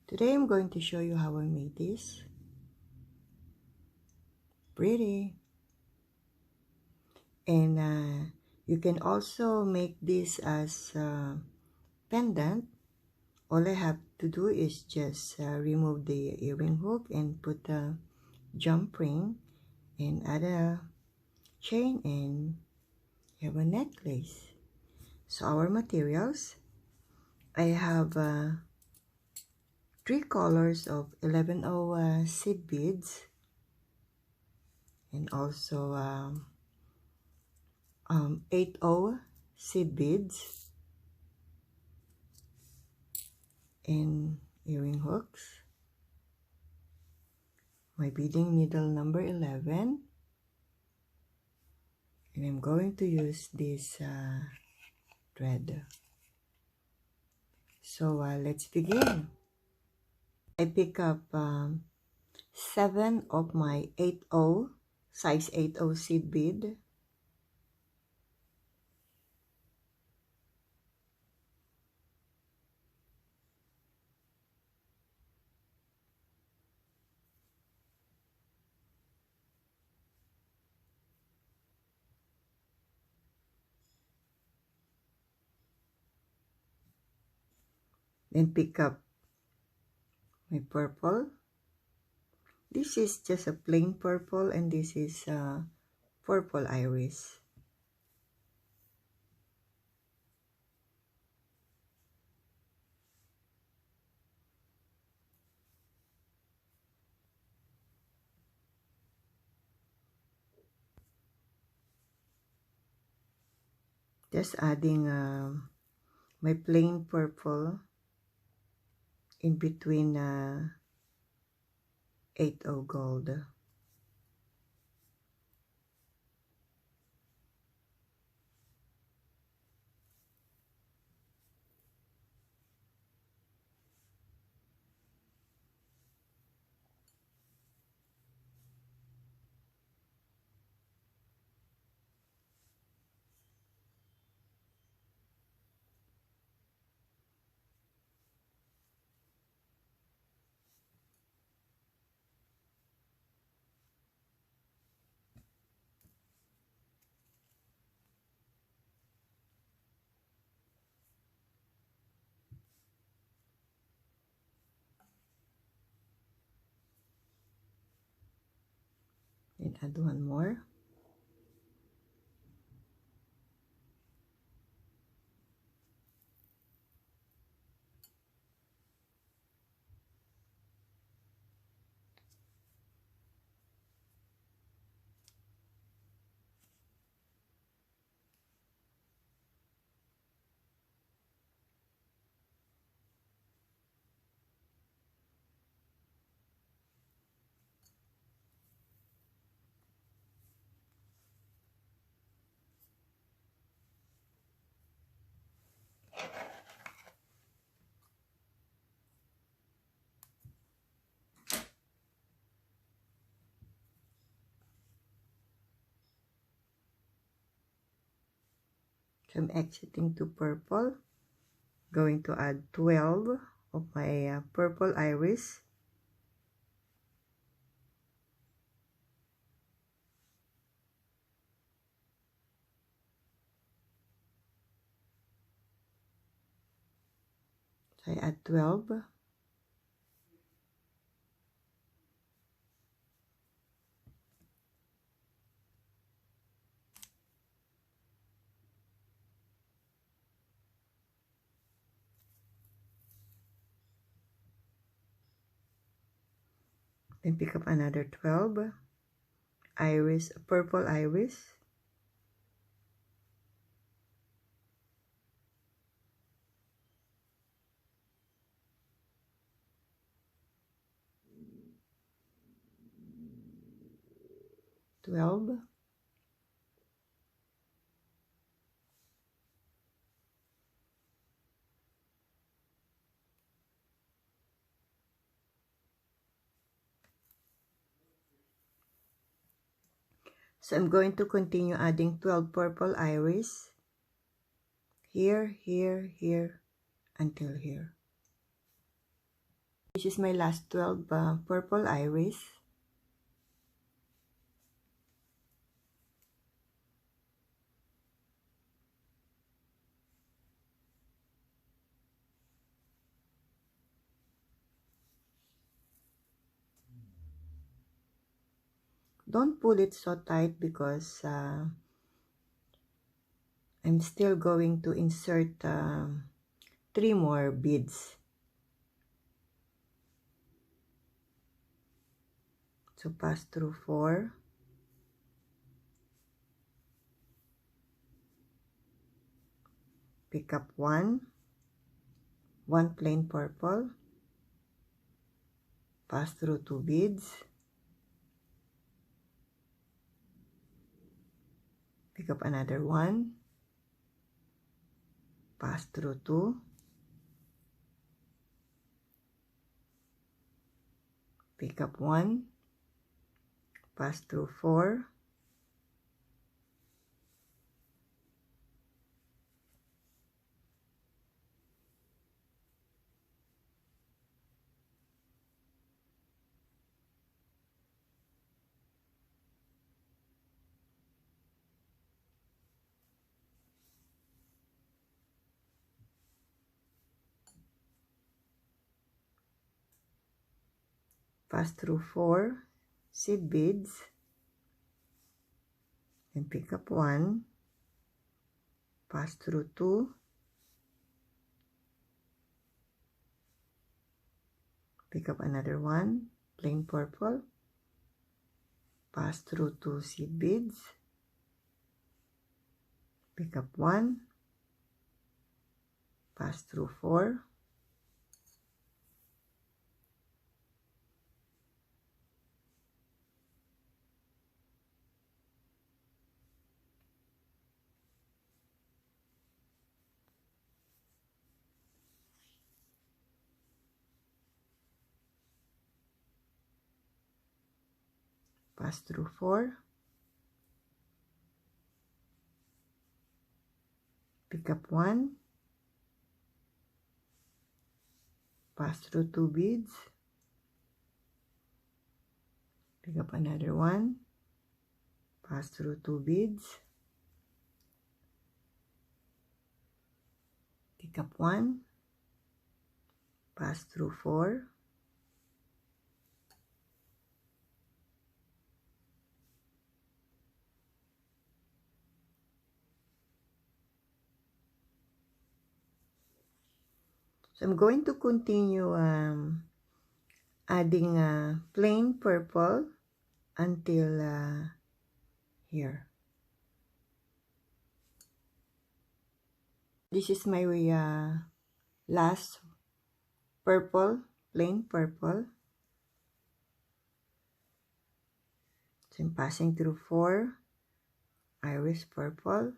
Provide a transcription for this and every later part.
Today I'm going to show you how I made this. Pretty. And you can also make this as a pendant. All I have to do is just remove the earring hook and put a jump ring and add a chain and you have a necklace. So our materials, I have 3 colors of 11O seed beads and also 8O seed beads and earring hooks, my beading needle number 11, and I'm going to use this thread. So let's begin. I pick up 7 of my 8O, size 8O seed bead. Then pick up my purple. This is just a plain purple and this is purple iris. Just adding my plain purple in between 8O gold. And add one more. So I'm exiting to purple. Going to add 12 of my purple iris. So I add 12. Then pick up another 12 iris, purple iris. So I'm going to continue adding 12 purple iris here, here, here, until here. This is my last 12 purple iris. Don't pull it so tight because I'm still going to insert 3 more beads. So pass through 4. Pick up 1 plain purple, pass through 2 beads, pick up another 1, pass through 2, pick up 1, pass through 4, pass through 4 seed beads, and pick up 1, pass through 2, pick up another 1 plain purple, pass through 2 seed beads, pick up 1, pass through 4, pass through 4, pick up 1, pass through 2 beads, pick up another 1, pass through 2 beads, pick up 1, pass through 4, so I'm going to continue adding plain purple until here. This is my last purple, plain purple. So I'm passing through 4 iris purple,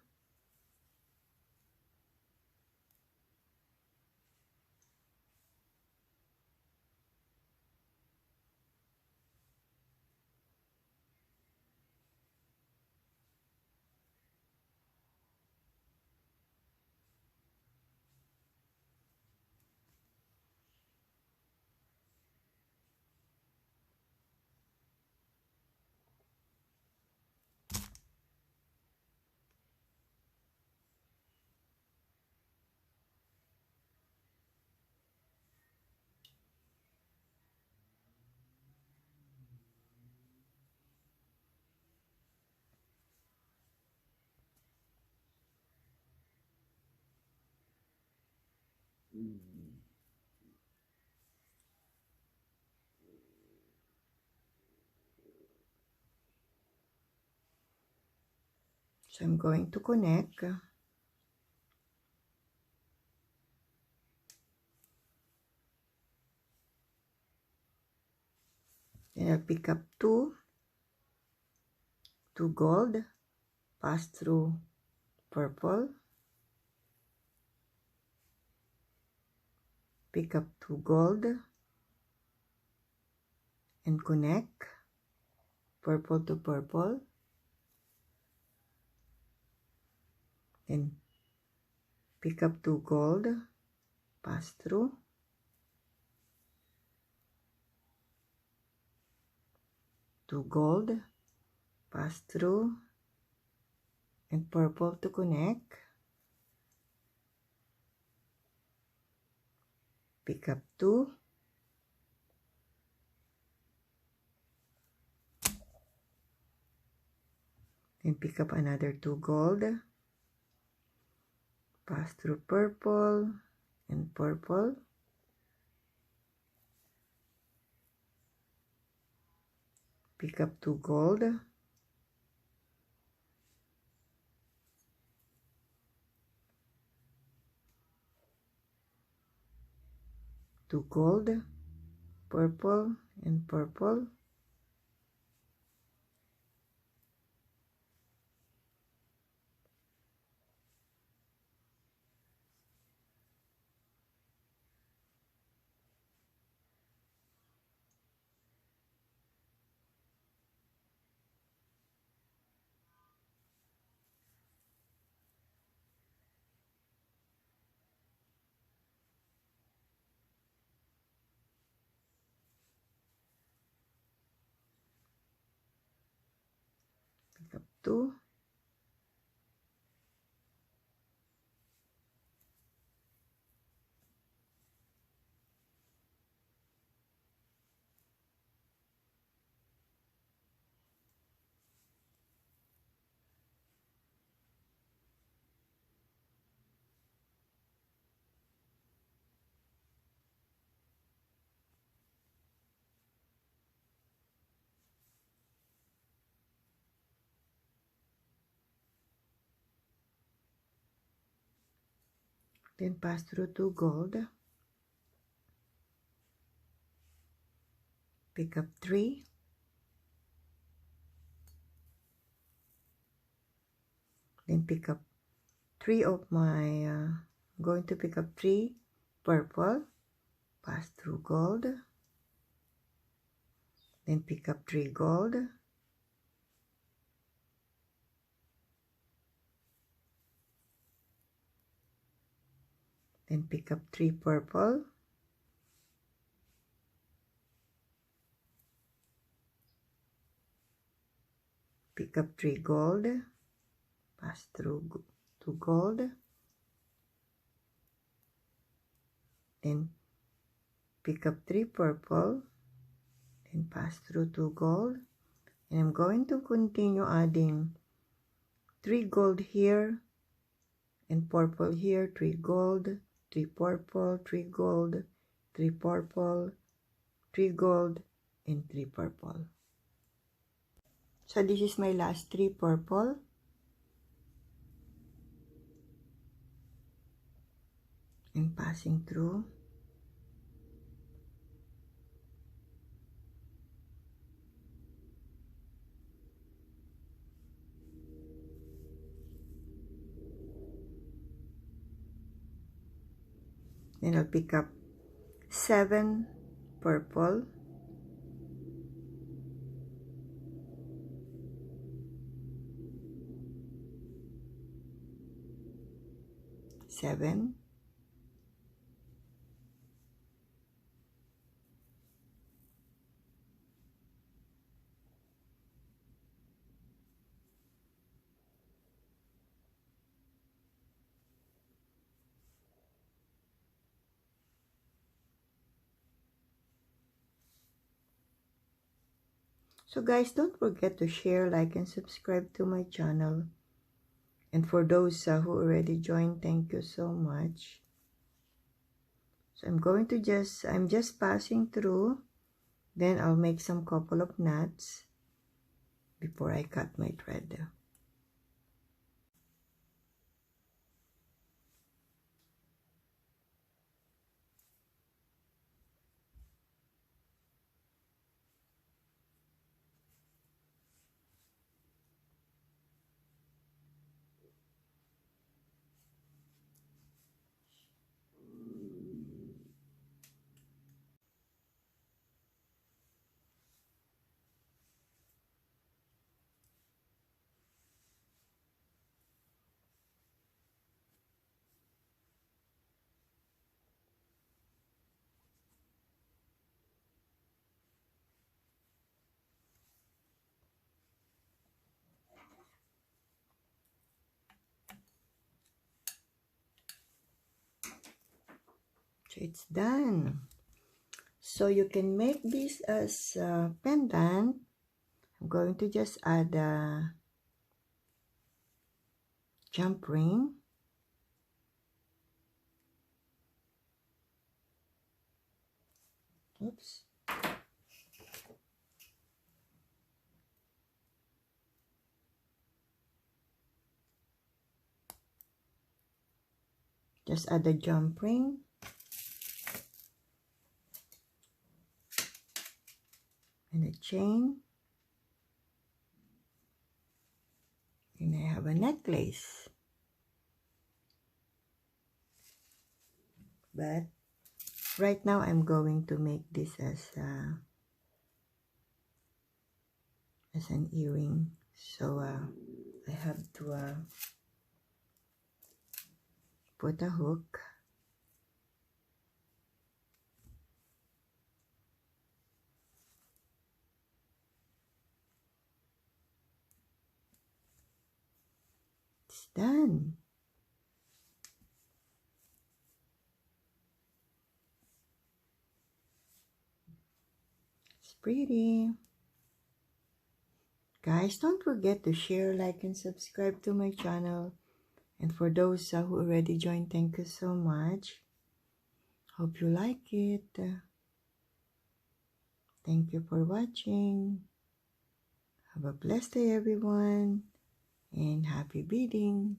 so I'm going to connect. Then I'll pick up 2 gold, pass through purple, pick up 2 gold, and connect purple to purple, then pick up 2 gold, pass through, to gold, pass through, and purple to connect. Pick up 2, then pick up another 2 gold, pass through purple and purple, pick up 2 gold, two gold, purple and purple, pick up 2, then pass through 2 gold, pick up 3, then pick up 3 of my, I'm going to pick up 3 purple, pass through gold, then pick up 3 gold, then pick up 3 purple, pick up 3 gold, pass through 2 gold, then pick up 3 purple, then pass through 2 gold, and I'm going to continue adding 3 gold here and purple here, 3 gold, 3 purple, 3 gold, 3 purple, 3 gold, and 3 purple. So this is my last 3 purple. And passing through. Then I'll pick up 7 purple, 7, so guys, don't forget to share, like, and subscribe to my channel. And for those who already joined, thank you so much. So I'm just passing through. Then I'll make some couple of knots before I cut my thread. So it's done. So you can make this as a pendant. I'm going to just add a jump ring. Oops. Just add a jump ring. And a chain. And I have a necklace. But right now I'm going to make this as an earring. So I have to put a hook. It's done. It's pretty. Guys, don't forget to share, like, and subscribe to my channel. And for those who already joined, thank you so much. Hope you like it. Thank you for watching. Have a blessed day, everyone. And happy beading.